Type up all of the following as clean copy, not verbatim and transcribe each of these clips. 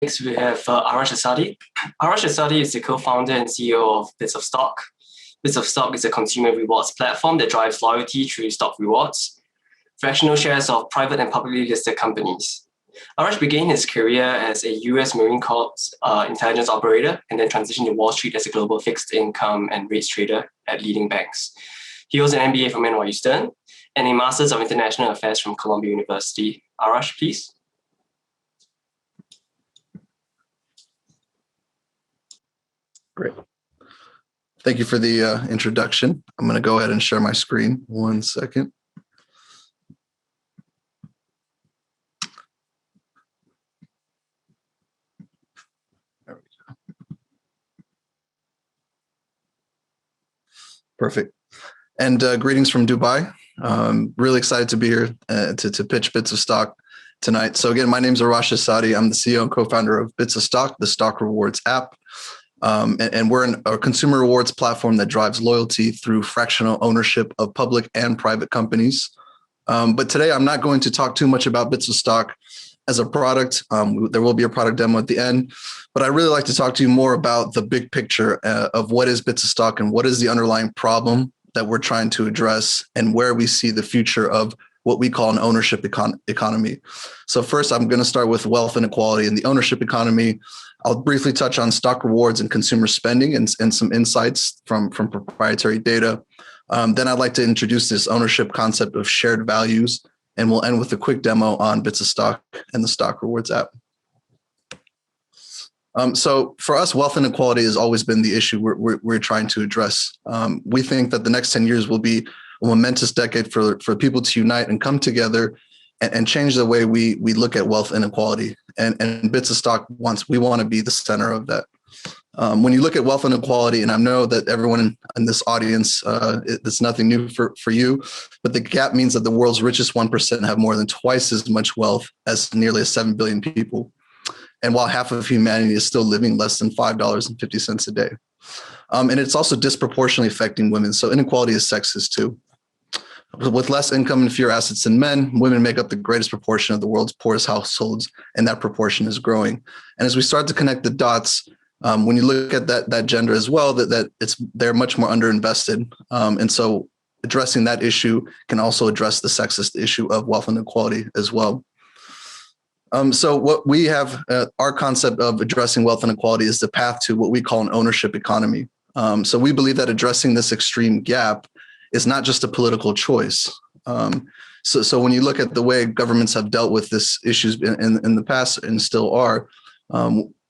Next, we have Arash Asadi. Arash Asadi is the co-founder and CEO of Bits of Stock. Bits of Stock is a consumer rewards platform that drives loyalty through stock rewards, fractional shares of private and publicly listed companies. Arash began his career as a US Marine Corps intelligence operator and then transitioned to Wall Street as a global fixed income and rates trader at leading banks. He holds an MBA from NYU and a Master's of International Affairs from Columbia University. Arash, please. Great. Thank you for the introduction. I'm going to go ahead and share my screen. 1 second. There we go. Perfect. And greetings from Dubai. Really excited to be here to pitch Bits of Stock tonight. So again, my name is Arash Asadi. I'm the CEO and co-founder of Bits of Stock, the stock rewards app. And we're a consumer rewards platform that drives loyalty through fractional ownership of public and private companies. But today, I'm not going to talk too much about Bits of Stock as a product. There will be a product demo at the end, but I really like to talk to you more about the big picture of what is Bits of Stock and what is the underlying problem that we're trying to address and where we see the future of what we call an ownership economy. So first, I'm going to start with wealth inequality and the ownership economy. I'll briefly touch on stock rewards and consumer spending and some insights from proprietary data. Then I'd like to introduce this ownership concept of shared values, and we'll end with a quick demo on Bits of Stock and the stock rewards app. So for us, wealth inequality has always been the issue we're trying to address. We think that the next 10 years will be a momentous decade for people to unite and come together and change the way we look at wealth inequality. And Bits of Stock we want to be the center of that. When you look at wealth inequality, and I know that everyone in this audience, it's nothing new for you, but the gap means that the world's richest 1% have more than twice as much wealth as nearly 7 billion people. And while half of humanity is still living less than $5.50 a day. And it's also disproportionately affecting women. So inequality is sexist too. With less income and fewer assets than men, women make up the greatest proportion of the world's poorest households, and that proportion is growing. And as we start to connect the dots, when you look at that gender as well, they're much more underinvested. And so addressing that issue can also address the sexist issue of wealth inequality as well. So what we have, our concept of addressing wealth inequality is the path to what we call an ownership economy. So we believe that addressing this extreme gap is not just a political choice. So when you look at the way governments have dealt with this issues in the past and still are,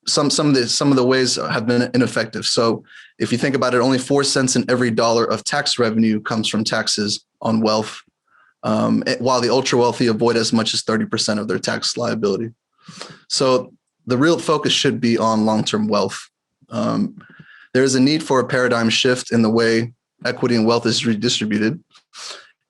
some of the ways have been ineffective. So if you think about it, only 4 cents in every dollar of tax revenue comes from taxes on wealth, while the ultra wealthy avoid as much as 30% of their tax liability. So the real focus should be on long-term wealth. There is a need for a paradigm shift in the way equity and wealth is redistributed,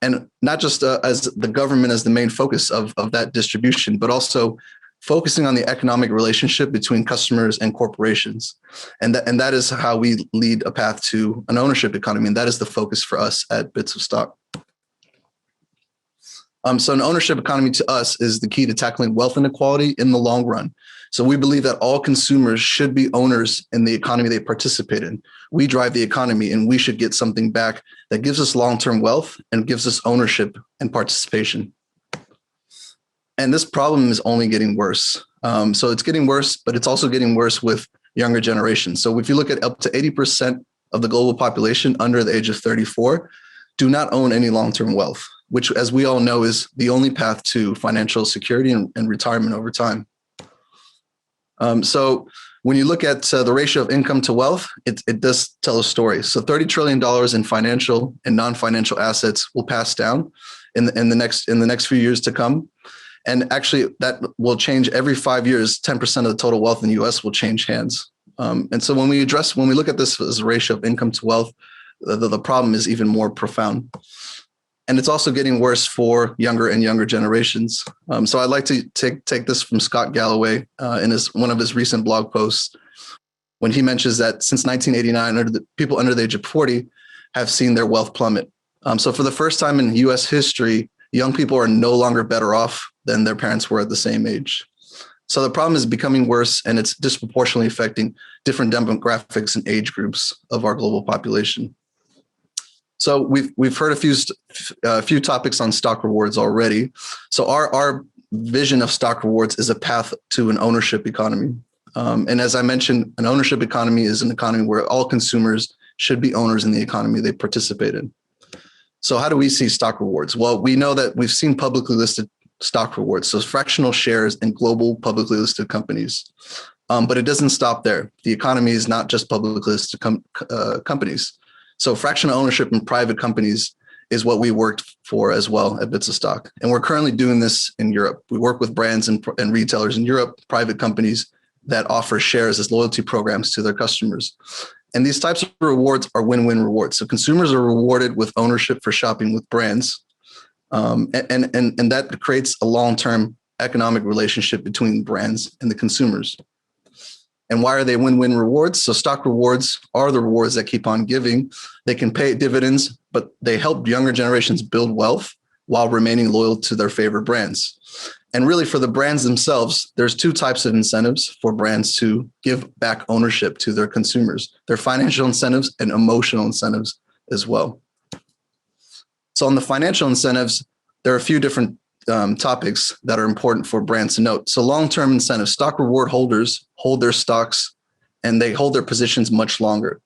and not just as the government as the main focus of that distribution, but also focusing on the economic relationship between customers and corporations. And that is how we lead a path to an ownership economy. And that is the focus for us at Bits of Stock. So an ownership economy to us is the key to tackling wealth inequality in the long run. So we believe that all consumers should be owners in the economy they participate in. We drive the economy, and we should get something back that gives us long-term wealth and gives us ownership and participation. And this problem is only getting worse. So it's getting worse, but it's also getting worse with younger generations. So if you look at up to 80% of the global population under the age of 34 do not own any long-term wealth, which, as we all know, is the only path to financial security and retirement over time. So when you look at the ratio of income to wealth, it does tell a story. So $30 trillion in financial and non-financial assets will pass down in the next few years to come. And actually, that will change every 5 years. 10% of the total wealth in the US will change hands. And so when we look at this as a ratio of income to wealth, the problem is even more profound. And it's also getting worse for younger and younger generations. So I'd like to take this from Scott Galloway in one of his recent blog posts, when he mentions that since 1989, people under the age of 40 have seen their wealth plummet. So for the first time in US history, young people are no longer better off than their parents were at the same age. So the problem is becoming worse, and it's disproportionately affecting different demographics and age groups of our global population. So we've heard a few topics on stock rewards already. So our vision of stock rewards is a path to an ownership economy. And as I mentioned, an ownership economy is an economy where all consumers should be owners in the economy they participate in. So how do we see stock rewards? Well, we know that we've seen publicly listed stock rewards, so fractional shares in global publicly listed companies. But it doesn't stop there. The economy is not just publicly listed companies. So fractional ownership in private companies is what we worked for as well at Bits of Stock. And we're currently doing this in Europe. We work with brands and retailers in Europe, private companies that offer shares as loyalty programs to their customers. And these types of rewards are win-win rewards. So consumers are rewarded with ownership for shopping with brands. And that creates a long-term economic relationship between brands and the consumers. And why are they win-win rewards? So stock rewards are the rewards that keep on giving. They can pay dividends, but they help younger generations build wealth while remaining loyal to their favorite brands. And really for the brands themselves, there's two types of incentives for brands to give back ownership to their consumers. They're financial incentives and emotional incentives as well. So on the financial incentives, there are a few different topics that are important for brands to note. So long-term incentives, stock reward holders hold their stocks and they hold their positions much longer.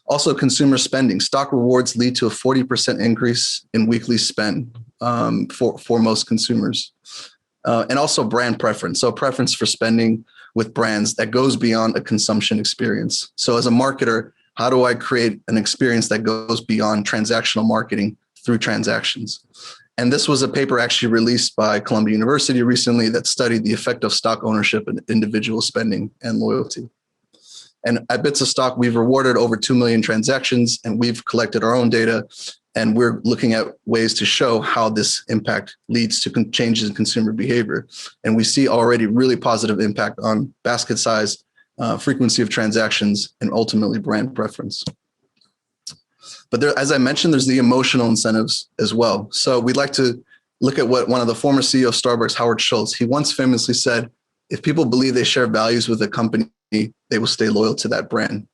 Also, consumer spending. Stock rewards lead to a 40% increase in weekly spend for most consumers. And also brand preference. So preference for spending with brands that goes beyond a consumption experience. So as a marketer, how do I create an experience that goes beyond transactional marketing through transactions? And this was a paper actually released by Columbia University recently that studied the effect of stock ownership and individual spending and loyalty. And at Bits of Stock, we've rewarded over 2 million transactions, and we've collected our own data, and we're looking at ways to show how this impact leads to changes in consumer behavior. And we see already really positive impact on basket size, frequency of transactions, and ultimately brand preference. But there, as I mentioned, there's the emotional incentives as well. So we'd like to look at what one of the former CEO of Starbucks, Howard Schultz, he once famously said, if people believe they share values with a company, they will stay loyal to that brand.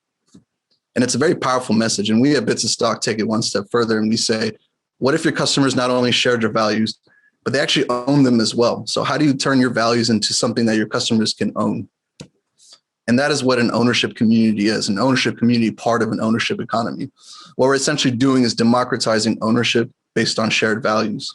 And it's a very powerful message. And we at Bits of Stock take it one step further and we say, what if your customers not only shared your values, but they actually own them as well? So how do you turn your values into something that your customers can own? And that is what an ownership community is, an ownership community part of an ownership economy. What we're essentially doing is democratizing ownership based on shared values.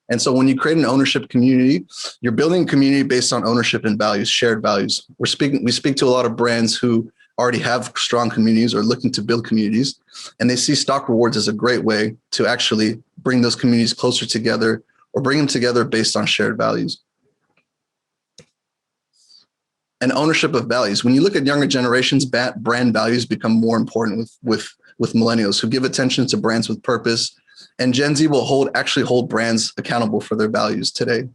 And so when you create an ownership community, you're building a community based on ownership and values, shared values. We speak to a lot of brands who already have strong communities or looking to build communities, and they see stock rewards as a great way to actually bring those communities closer together or bring them together based on shared values. And ownership of values. When you look at younger generations, brand values become more important with millennials who give attention to brands with purpose. And Gen Z will actually hold brands accountable for their values today.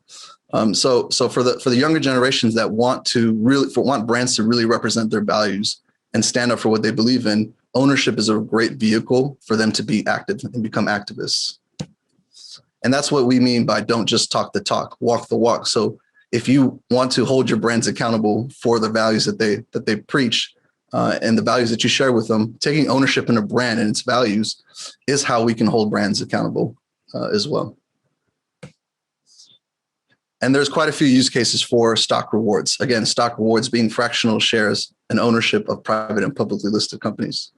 So for the younger generations that want brands to really represent their values and stand up for what they believe in, ownership is a great vehicle for them to be active and become activists. And that's what we mean by don't just talk the talk, walk the walk. So if you want to hold your brands accountable for the values that they preach and the values that you share with them, taking ownership in a brand and its values is how we can hold brands accountable as well. And there's quite a few use cases for stock rewards. Again, stock rewards being fractional shares and ownership of private and publicly listed companies.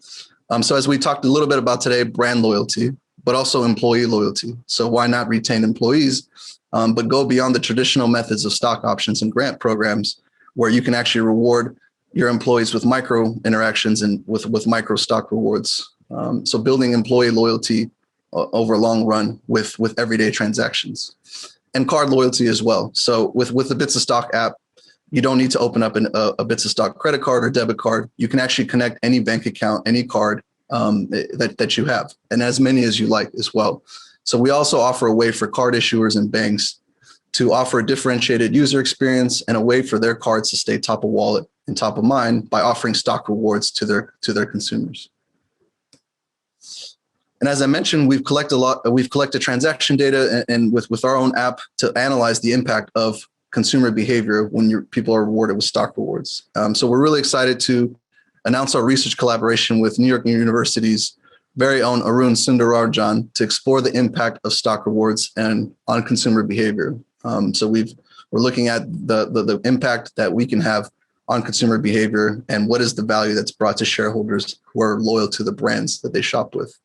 So as we talked a little bit about today, brand loyalty, but also employee loyalty. So why not retain employees, but go beyond the traditional methods of stock options and grant programs where you can actually reward your employees with micro interactions and with micro stock rewards. So building employee loyalty over a long run with everyday transactions and card loyalty as well. So with the Bits of Stock app, you don't need to open up a Bits of Stock credit card or debit card. You can actually connect any bank account, any card that you have, and as many as you like as well. So we also offer a way for card issuers and banks to offer a differentiated user experience and a way for their cards to stay top of wallet and top of mind by offering stock rewards to their consumers. And as I mentioned, we've collected transaction data and with our own app to analyze the impact of consumer behavior when people are rewarded with stock rewards. So we're really excited to announce our research collaboration with New York University's very own Arun Sundararajan to explore the impact of stock rewards and on consumer behavior. So we're looking at the impact that we can have on consumer behavior and what is the value that's brought to shareholders who are loyal to the brands that they shop with.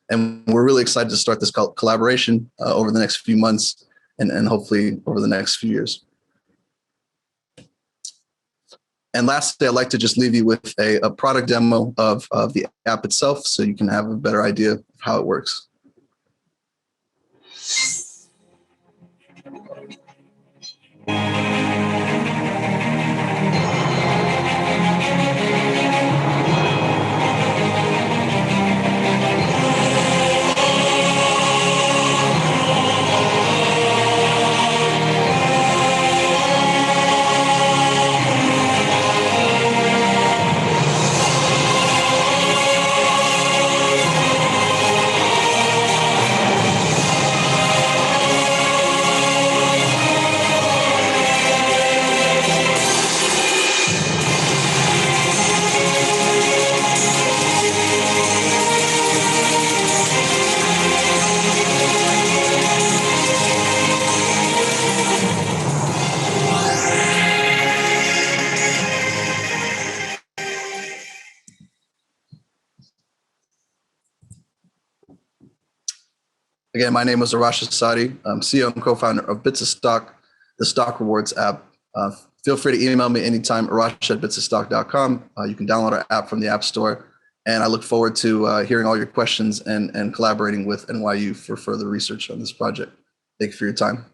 And we're really excited to start this collaboration over the next few months and hopefully over the next few years. And lastly, I'd like to just leave you with a product demo of the app itself so you can have a better idea of how it works. Again, my name is Arash Asadi. I'm CEO and co-founder of Bits of Stock, the stock rewards app. Feel free to email me anytime, arash@bitsofstock.com. You can download our app from the App Store. And I look forward to hearing all your questions and collaborating with NYU for further research on this project. Thank you for your time.